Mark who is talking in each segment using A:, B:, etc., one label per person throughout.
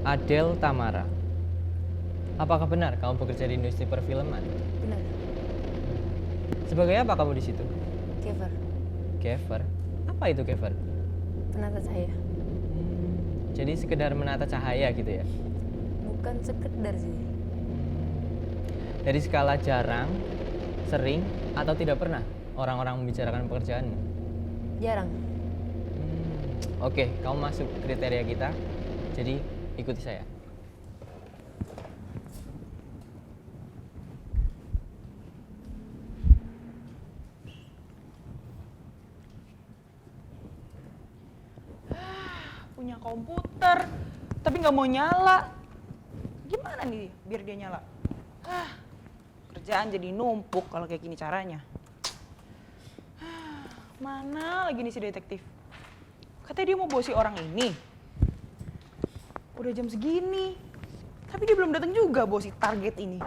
A: Adele Tamara. Apakah benar kamu bekerja di industri perfilman?
B: Benar.
A: Sebagai apa kamu di situ?
B: Gaffer.
A: Gaffer. Apa itu gaffer?
B: Penata cahaya.
A: Jadi sekedar menata cahaya gitu ya?
B: Bukan sekedar sih.
A: Dari skala jarang, sering, atau tidak pernah orang-orang membicarakan pekerjaanmu?
B: Jarang.
A: Oke, kamu masuk kriteria kita. Jadi ikuti saya.
C: Punya komputer, tapi nggak mau nyala. Gimana nih biar dia nyala? Kerjaan jadi numpuk kalau kayak gini caranya. Mana lagi nih si detektif? Katanya dia mau bawa si orang ini. Udah jam segini, tapi dia belum datang juga bawa si target ini.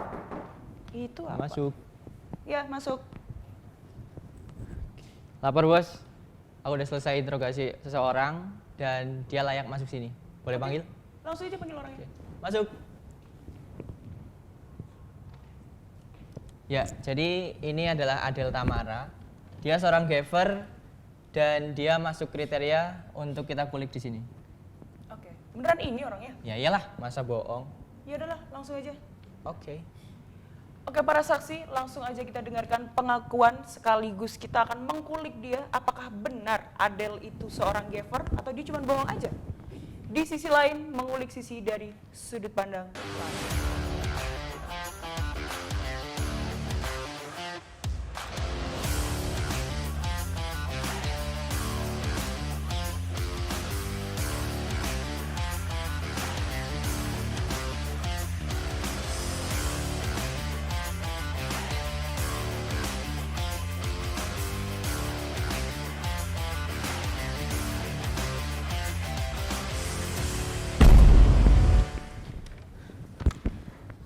C: Itu apa?
A: Masuk.
C: Ya, masuk.
A: Lapor bos. Aku udah selesai interogasi seseorang dan dia layak masuk sini. Boleh panggil?
C: Langsung aja panggil orangnya.
A: Masuk. Ya, jadi ini adalah Adele Tamara. Dia seorang gaffer dan dia masuk kriteria untuk kita kulik di sini.
C: Oke, beneran ini orangnya?
A: Ya iyalah, masa bohong.
C: Ya udahlah, langsung aja.
A: Oke.
C: Oke, para saksi, langsung aja kita dengarkan pengakuan sekaligus kita akan mengkulik dia apakah benar Adele itu seorang gaffer atau dia cuma bohong aja. Di sisi lain, mengulik sisi dari sudut pandang lain.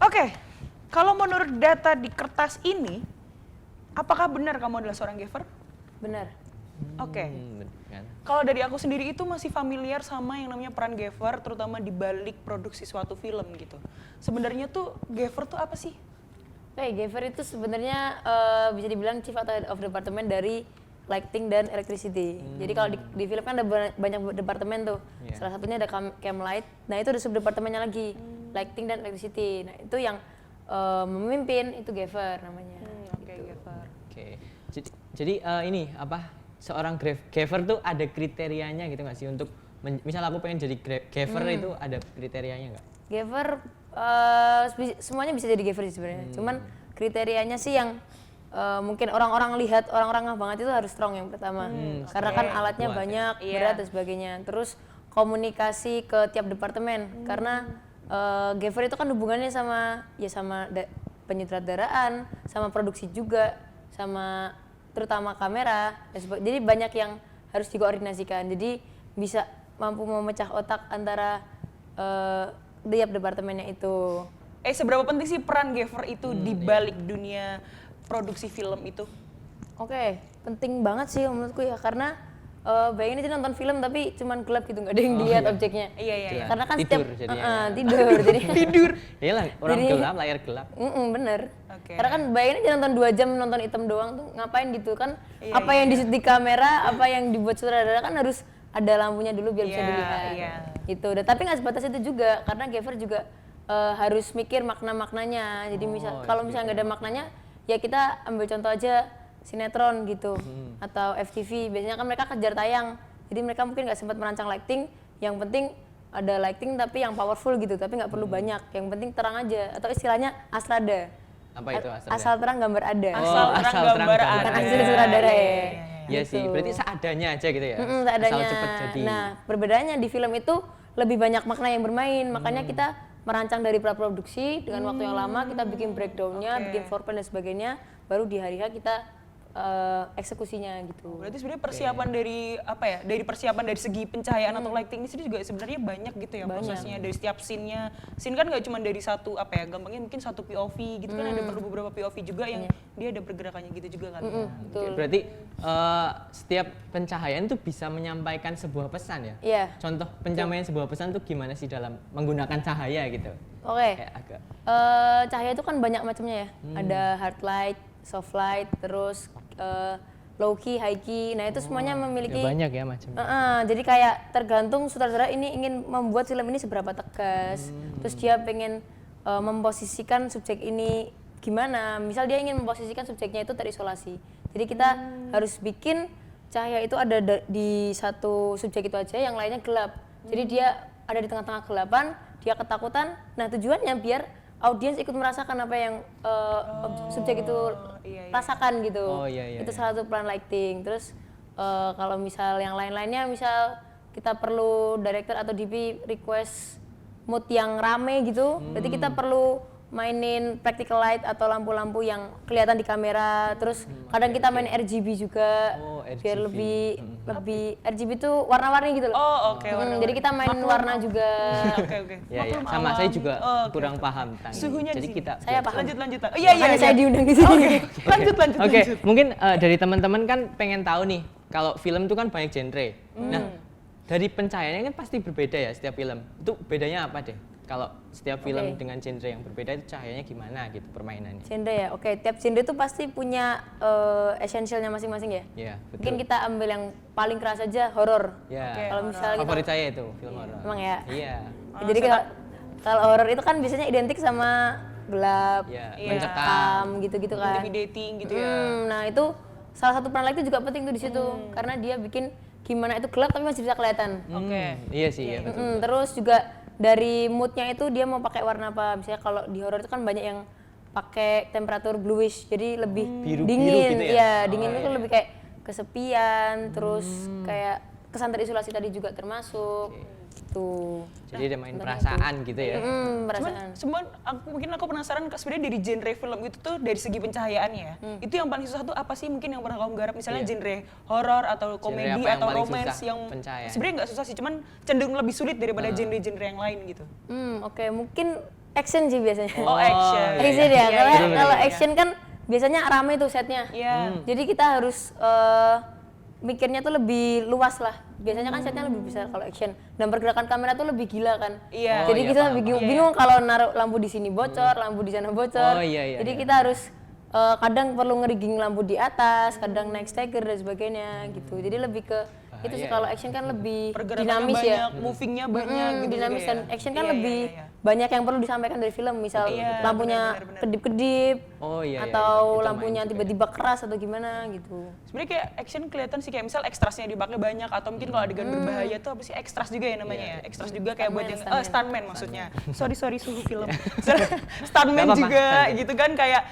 C: Oke, kalau menurut data di kertas ini, apakah benar kamu adalah seorang gaffer?
B: Benar.
C: Oke.
A: Kan?
C: Kalau dari aku sendiri itu masih familiar sama yang namanya peran gaffer, terutama di balik produksi suatu film gitu. Sebenarnya tuh gaffer tuh apa sih?
B: Oke, gaffer itu sebenarnya bisa dibilang chief atau head of department dari lighting dan electricity. Jadi kalau di film kan ada banyak departemen tuh.
A: Yeah.
B: Salah satunya ada cam light. Nah itu ada sub departemennya lagi, lighting dan electricity. Nah itu yang memimpin itu gaffer namanya.
C: Oke, gaffer.
A: Oke. Jadi ini apa? Seorang gaffer tuh ada kriterianya gitu nggak sih untuk misal aku pengen jadi gaffer itu ada kriterianya nggak?
B: Gaffer semuanya bisa jadi gaffer sih sebenarnya. Cuman kriterianya sih yang mungkin orang-orang lihat orang-orang ngeh banget itu harus strong yang pertama. Karena kan alatnya
A: Kuat, ya.
B: banyak,
C: Iya.
B: berat dan sebagainya. Terus komunikasi ke tiap departemen karena gaffer itu kan hubungannya sama penyutradaraan, sama produksi juga, sama terutama kamera. Jadi banyak yang harus dikoordinasikan. Jadi bisa mampu memecah otak antara tiap departemennya itu.
C: Seberapa penting sih peran gaffer itu di balik dunia produksi film itu?
B: Oke, penting banget sih menurutku ya karena bayangin aja nonton film tapi cuman gelap gitu nggak ada yang dilihat objeknya.
C: Iya.
B: Karena kan
A: Tidur
B: setiap
A: jadinya.
B: tidur jadi
C: Tidur.
A: Iyalah, orang
B: Jadi-
A: gelap, layar gelap.
B: bener.
C: Oke.
B: Karena kan bayangin aja nonton 2 jam nonton hitam doang tuh ngapain gitu kan?
C: Iya,
B: Apa yang di kamera, apa yang dibuat sutradara kan harus ada lampunya dulu biar bisa
C: Iya,
B: dilihat.
C: iya.
B: Gitu. Dan tapi nggak sebatas itu juga karena gaffer juga harus mikir makna-maknanya. Jadi kalau misalnya nggak ada maknanya, ya kita ambil contoh aja sinetron gitu atau FTV. Biasanya kan mereka kejar tayang. Jadi mereka mungkin nggak sempat merancang lighting. Yang penting ada lighting tapi yang powerful gitu, tapi nggak perlu banyak. Yang penting terang aja atau istilahnya asrada.
A: Apa itu asal?
B: Asal terang gambar ada.
C: Asal terang gambar ada.
B: Bukan asli sutradara ya.
A: Iya sih,
B: Gitu.
A: berarti seadanya aja gitu ya.
B: Seadanya.
A: Asal cepet jadi.
B: Nah, perbedaannya di film itu lebih banyak makna yang bermain. Makanya kita merancang dari praproduksi dengan waktu yang lama, kita bikin breakdownnya, bikin foreplan dan sebagainya. Baru di hari H kita eksekusinya gitu.
C: Berarti sebenarnya persiapan dari apa ya? Dari persiapan dari segi pencahayaan atau lighting ini sendiri juga sebenarnya banyak gitu ya prosesnya dari setiap scene-nya. Scene kan nggak cuma dari satu apa ya? Gampangnya mungkin satu POV gitu kan ada perlu beberapa POV juga yang dia ada pergerakannya gitu juga kan.
B: Betul.
A: Oke, berarti setiap pencahayaan itu bisa menyampaikan sebuah pesan ya?
B: Iya.
A: Contoh pencapaian sebuah pesan tuh gimana sih dalam menggunakan cahaya gitu?
B: Oke.
A: Kayak agak
B: Cahaya itu kan banyak macamnya ya. Ada hard light, soft light, terus low key, high key. Nah, itu semuanya memiliki
A: banyak ya macam.
B: jadi kayak tergantung sutradara ini ingin membuat film ini seberapa tegas. Terus dia pengen memposisikan subjek ini gimana. Misal dia ingin memposisikan subjeknya itu terisolasi. Jadi kita harus bikin cahaya itu ada di satu subjek itu aja, yang lainnya gelap. Jadi dia ada di tengah-tengah kegelapan, dia ketakutan. Nah, tujuannya biar audiens ikut merasakan apa yang subjek itu rasakan gitu. Itu salah satu peran lighting. Terus kalau misal yang lain-lainnya, misal kita perlu director atau DP request mood yang rame gitu, berarti kita perlu mainin practical light atau lampu-lampu yang kelihatan di kamera. Terus kadang kita main RGB juga biar lebih RGB itu warna-warni gitu loh. Jadi kita main warna juga.
A: Ya, sama saya juga kurang paham tentang
C: suhunya
A: jadi kita
B: Saya paham.
C: Lanjut.
B: Makanya saya diundang di sini.
C: Lanjut.
A: Oke, mungkin dari teman-teman kan pengen tahu nih, kalau film itu kan banyak genre. Nah, dari pencahayaannya kan pasti berbeda ya setiap film. Itu bedanya apa deh? Kalau setiap film dengan genre yang berbeda itu cahayanya gimana gitu permainannya?
B: Genre ya, oke. Tiap genre itu pasti punya essentialnya masing-masing ya.
A: Iya, betul.
B: Mungkin kita ambil yang paling keras aja, horor.
A: Ya.
B: Kalau misalnya
A: Favorit saya itu film horor.
B: Emang ya.
A: Iya.
B: Jadi kalau horor itu kan biasanya identik sama gelap,
A: mencekam
B: gitu-gitu kan.
C: Intimidating gitu ya.
B: Nah, itu salah satu peran lighting juga penting tuh di situ, karena dia bikin gimana itu gelap tapi masih bisa kelihatan.
A: Iya sih, ya betul.
B: Terus juga dari moodnya itu dia mau pakai warna apa. Misalnya kalau di horor itu kan banyak yang pakai temperatur bluish, jadi lebih dingin.
A: gitu ya?
B: Dingin itu lebih kayak kesepian, terus kayak kesan terisolasi tadi juga termasuk. Tuh.
A: Jadi ada main perasaan gitu ya.
B: Perasaan.
C: Cuman aku penasaran sebenarnya dari genre film itu tuh dari segi pencahayaannya ya. Itu yang paling susah tuh apa sih mungkin yang pernah kamu garap, misalnya genre horor atau komedi
A: apa yang
C: atau
A: paling
C: romance
A: susah
C: yang
A: pencahayaan?
C: sebenarnya nggak susah sih, cuman cenderung lebih sulit daripada genre-genre yang lain gitu.
B: Oke, mungkin action sih biasanya.
C: Oh, action.
B: Action ya.
C: Iya,
B: Kalau action kan biasanya rame tuh setnya.
C: Iya.
B: Jadi kita harus mikirnya tuh lebih luas lah. Biasanya kan setnya lebih besar kalau action, dan pergerakan kamera tuh lebih gila kan.
C: Iya.
B: Jadi kita bingung kalau naruh lampu di sini bocor, lampu di sana bocor. Jadi kita harus kadang perlu ngerigging lampu di atas, kadang naik stagger dan sebagainya gitu. Jadi lebih ke itu sih, kalau action kan lebih dinamis
C: banyak,
B: ya.
C: movingnya banyak gitu
B: Dinamis,
C: juga
B: dan
C: ya.
B: action kan lebih banyak yang perlu disampaikan dari film. Misal lampunya kedip-kedip, atau lampunya tiba-tiba keras atau gimana gitu.
C: Sebenarnya kayak action kelihatan sih, kayak misal ekstrasnya dipakai banyak, atau mungkin kalau adegan berbahaya tuh apa sih, ekstras juga ya namanya ya. Ekstras juga kayak buat yang stuntman maksudnya. Sorry suhu film. Stuntman juga gitu kan, kayak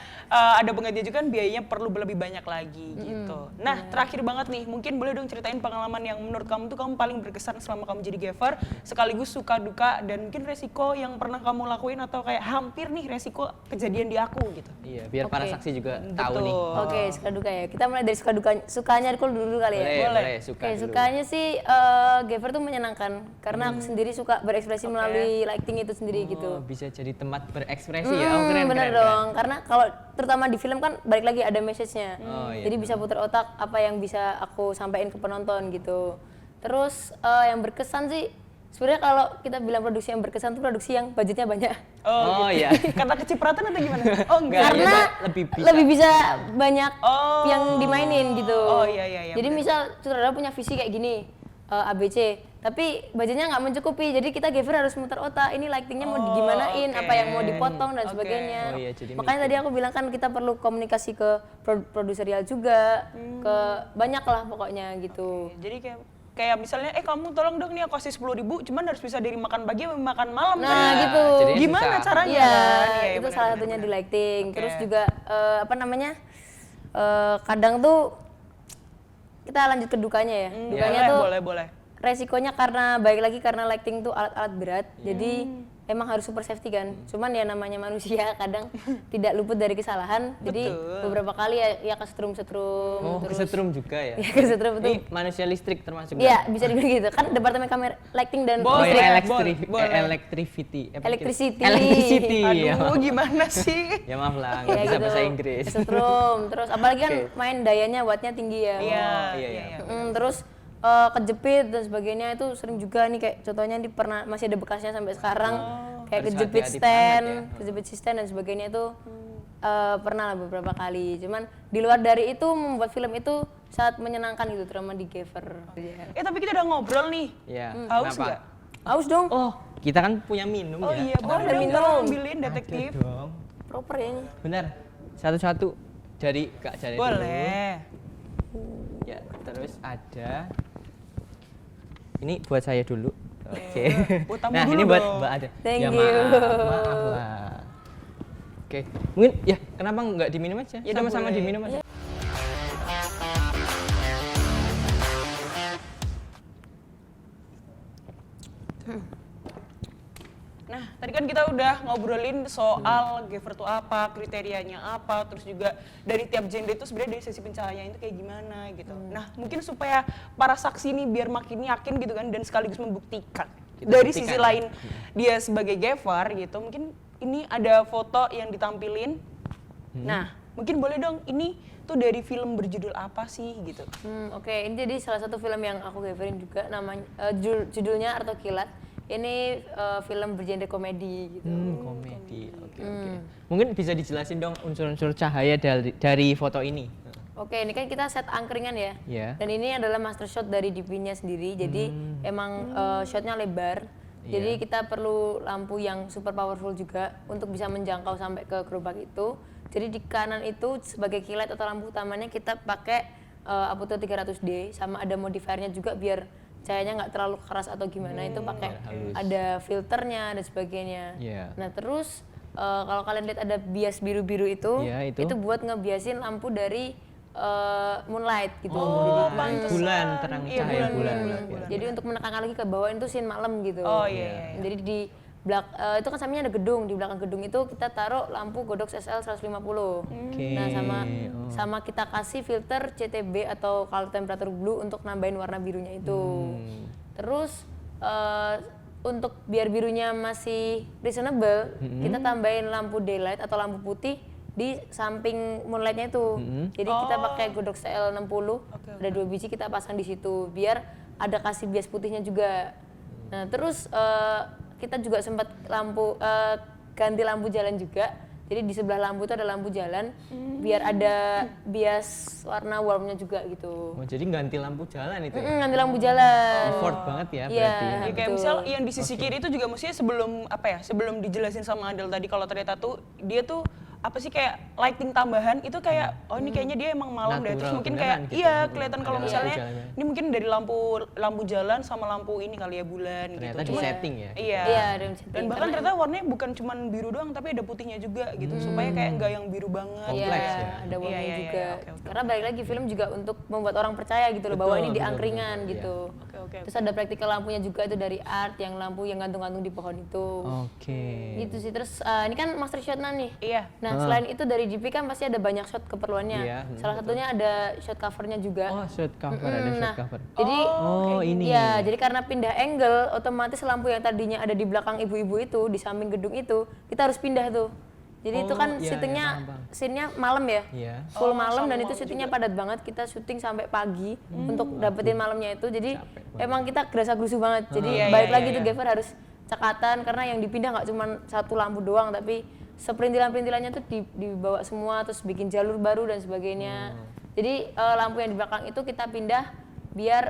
C: ada penggantian juga kan, biayanya perlu lebih banyak lagi gitu. Nah, terakhir banget nih, mungkin boleh dong ceritain pengalaman yang menurut kamu tuh kamu paling berkesan selama kamu jadi gaffer, sekaligus suka duka dan mungkin resiko yang pernah kamu lakuin, atau kayak hampir nih resiko kejadian di aku gitu.
A: Iya, biar para saksi juga tahu nih.
B: Oke, suka duka ya. Kita mulai dari suka dukanya. Sukanya dulu kali ya.
A: Boleh, suka dulu.
B: Sukanya sih gaffer tuh menyenangkan, karena aku sendiri suka berekspresi melalui lighting itu sendiri gitu.
A: Bisa jadi tempat berekspresi ya. Keren,
B: bener dong. Karena kalau terutama di film kan balik lagi ada message-nya. Jadi bisa putar otak apa yang bisa aku sampaikan ke penonton gitu. Terus yang berkesan sih, sebenarnya kalau kita bilang produksi yang berkesan tuh produksi yang budgetnya banyak.
A: Iya.
C: Kata kecipratan atau gimana? Oh enggak.
B: Karena lebih bisa banyak yang dimainin gitu.
C: Iya.
B: Jadi misal sutradara punya visi kayak gini, ABC, tapi budgetnya nggak mencukupi, jadi kita gaffer harus muter otak, ini lightingnya mau digimanain, apa yang mau dipotong dan sebagainya. Makanya tadi aku bilang kan kita perlu komunikasi ke produserial juga, ke banyak lah pokoknya gitu.
C: Jadi kayak misalnya kamu tolong dong nih aku kasih 10.000, cuman harus bisa dari makan pagi sampai makan malam.
B: Nah gitu.
C: Gimana caranya?
B: Iya, itu salah satunya di lighting. Terus juga kadang tuh kita lanjut ke dukanya ya. Dukanya tuh
C: boleh.
B: resikonya karena baik lagi karena lighting tuh alat-alat berat. Jadi emang harus super safety kan. Cuman ya namanya manusia kadang tidak luput dari kesalahan. Jadi beberapa kali ya kesetrum-setrum.
A: Oh,
B: terus
A: kesetrum juga ya.
B: ya kesetrum itu.
A: Ini manusia listrik termasuk.
B: Iya, bisa dibilang gitu. Kan departemen kamera lighting dan
A: Oh,
C: Boleh,
A: ya,
C: boleh.
A: electricity.
B: Electricity.
A: Electricity. Ya,
C: Aduh, gimana sih?
A: ya maaf lah, nggak
B: ya
A: bisa
B: gitu.
A: bahasa Inggris.
B: Kesetrum. Terus apalagi kan main dayanya wattnya tinggi ya.
C: Iya,
A: iya.
B: Terus kejepit dan sebagainya itu sering juga nih, kayak contohnya di pernah masih ada bekasnya sampai sekarang, kayak
A: Harus
B: kejepit
A: hati-hati
B: stand,
A: banget ya.
B: kejepit stand dan sebagainya itu pernah lah beberapa kali. Cuman di luar dari itu membuat film itu sangat menyenangkan gitu, terutama di Gaffer.
C: Tapi kita udah ngobrol nih.
A: Iya.
C: Haus
A: Kenapa?
C: nggak?
B: Haus dong.
A: Oh, kita kan punya minum
C: Oh
A: ya.
C: iya, boleh
B: ada
C: dong
B: minum.
C: tolong ambilin detektif.
A: Ada dong.
B: Proper ya ini.
A: Benar. Satu-satu dari Kak Jane dulu.
C: Boleh.
A: Ya, terus ada ini buat saya dulu. Oke.
C: Buat tamu
A: Nah,
C: dulu
A: ini buat
C: dong.
A: Mbak Ada.
B: Thank
A: ya,
B: you.
A: Maaf lah. Oke. Mungkin ya kenapa nggak diminum aja?
C: Ya,
A: Sama-sama
C: boleh.
A: diminum aja.
C: Nah, tadi kan kita udah ngobrolin soal Gaffer itu apa, kriterianya apa, terus juga dari tiap genre itu sebenarnya dari sisi pencahayaan itu kayak gimana gitu. Nah, mungkin supaya para saksi ini biar makin yakin gitu kan dan sekaligus membuktikan dari sisi lain dia sebagai Gaffer gitu. Mungkin ini ada foto yang ditampilin. Nah, mungkin boleh dong ini tuh dari film berjudul apa sih gitu.
B: Oke, ini jadi salah satu film yang aku Gafferin juga, namanya judulnya Arto Kilat. Ini film bergenre komedi gitu.
A: Komedi. Oke. Mungkin bisa dijelasin dong unsur-unsur cahaya dari foto ini.
B: Oke, ini kan kita set angkringan ya.
A: Iya.
B: Dan ini adalah master shot dari DP-nya sendiri. Jadi emang shotnya lebar. Jadi kita perlu lampu yang super powerful juga untuk bisa menjangkau sampai ke gerobak itu. Jadi di kanan itu sebagai kilat atau lampu utamanya kita pakai Aputo 300D, sama ada modifiernya juga biar cahayanya nggak terlalu keras atau gimana. Itu pakai ada filternya dan sebagainya.
A: Iya.
B: Nah terus kalau kalian lihat ada bias biru-biru itu,
A: Iya, itu.
B: buat ngebiasin lampu dari moonlight gitu.
A: Oh,
C: pantesan.
A: bulan, terang
C: Iya,
A: cahaya
C: bulan.
A: bulan.
B: Jadi untuk menekankan lagi ke bawah itu scene malam gitu.
C: Oh iya.
B: Jadi di itu kan sampingnya ada gedung, di belakang gedung itu kita taruh lampu Godox SL 150.
A: Oke.
B: Nah sama kita kasih filter CTB atau color temperature blue untuk nambahin warna birunya itu. Terus untuk biar birunya masih reasonable, kita tambahin lampu daylight atau lampu putih di samping moonlightnya itu. Jadi kita pakai Godox CL 60, ada 2 biji kita pasang di situ biar ada kasih bias putihnya juga. Nah terus kita juga sempat ganti lampu jalan juga. Jadi di sebelah lampu itu ada lampu jalan biar ada bias warna warmnya juga gitu.
A: Oh, jadi ganti lampu jalan itu. Ya?
B: Ganti lampu jalan.
A: Effort banget ya
B: Iya.
A: berarti.
C: Ya, kayak misal yang di sisi kiri itu juga mestinya sebelum dijelasin sama Adel tadi kalau ternyata tuh dia tuh apa sih kayak lighting tambahan itu kayak oh ini kayaknya dia emang malam deh, terus
A: Natural
C: mungkin
A: beneran
C: kayak
A: gitu.
C: iya kelihatan kalau
A: Ada
C: misalnya
A: lampu jalannya.
C: ini mungkin dari lampu jalan sama lampu ini kali ya bulan
A: Ternyata
C: gitu.
A: di setting ya.
C: Iya.
B: Iya, ada yang setting.
C: Dan bahkan ternyata warnanya bukan cuman biru doang tapi ada putihnya juga gitu supaya kayak nggak yang biru banget.
A: Kompleks
B: Iya,
A: ya.
B: ada warnanya
C: Iya,
B: juga.
C: oke.
B: Karena balik lagi film juga untuk membuat orang percaya gitu loh bahwa
A: Betul,
B: ini di
A: betul,
B: angkringan
A: betul,
B: gitu.
C: Oke.
B: Terus ada praktikal lampunya juga itu dari art, yang lampu yang gantung-gantung di pohon itu.
A: Oke.
B: Gitu sih. Terus ini kan master shotnya nih.
C: Iya.
B: Nah, selain itu dari GP kan pasti ada banyak shot keperluannya.
A: Iya,
B: Salah satunya ada shot covernya juga.
A: Oh, shot cover ada shot
B: Nah,
A: cover.
B: Jadi
A: Oh, ini.
B: ya, jadi karena pindah angle, otomatis lampu yang tadinya ada di belakang ibu-ibu itu, di samping gedung itu, kita harus pindah tuh. Jadi itu kan
A: iya,
B: syutingnya,
A: iya, paham.
B: scene-nya malam ya,
A: Iya.
B: full malam dan itu syutingnya padat banget. Kita syuting sampai pagi untuk dapetin malamnya itu. Jadi emang kita gerasa-gerusu banget. Jadi balik lagi tuh Gaffer harus cekatan karena yang dipindah nggak cuma satu lampu doang, tapi seperintilan-perintilannya tuh dibawa semua, terus bikin jalur baru dan sebagainya. Jadi lampu yang di belakang itu kita pindah biar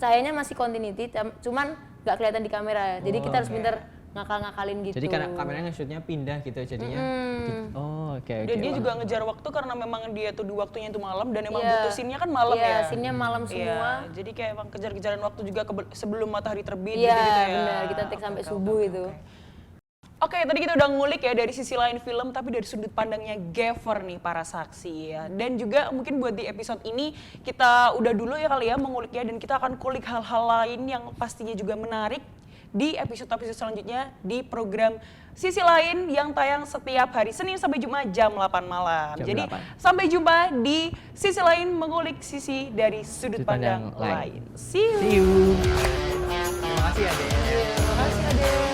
B: cahayanya masih continuity, cuman nggak kelihatan di kamera. Jadi kita harus pinter ngakal-ngakalin gitu.
A: Jadi karena kameranya nge-shootnya pindah gitu jadinya. Oh, oke.
C: Dan dia juga ngejar waktu karena memang dia tuh di waktunya itu malam dan emang butuh scene-nya kan malam ya.
B: Iya, scene-nya malam semua.
C: Iya, jadi kayak emang kejar-kejaran waktu juga sebelum matahari terbit
B: Iya,
C: gitu ya.
B: benar. Kita take sampai subuh itu.
C: Oke, tadi kita udah ngulik ya dari sisi lain film, tapi dari sudut pandangnya Gaffer nih para saksi ya. Dan juga mungkin buat di episode ini kita udah dulu ya kali ya menguliknya dan kita akan kulik hal-hal lain yang pastinya juga menarik di episode-episode selanjutnya di program Sisi Lain yang tayang setiap hari Senin sampai Jumat jam 8 malam.
A: Jam
C: Jadi
A: 8.
C: sampai jumpa di Sisi Lain, mengulik sisi dari sudut pandang lain. See you.
A: See you. Terima kasih Ade.
C: Terima kasih Ade.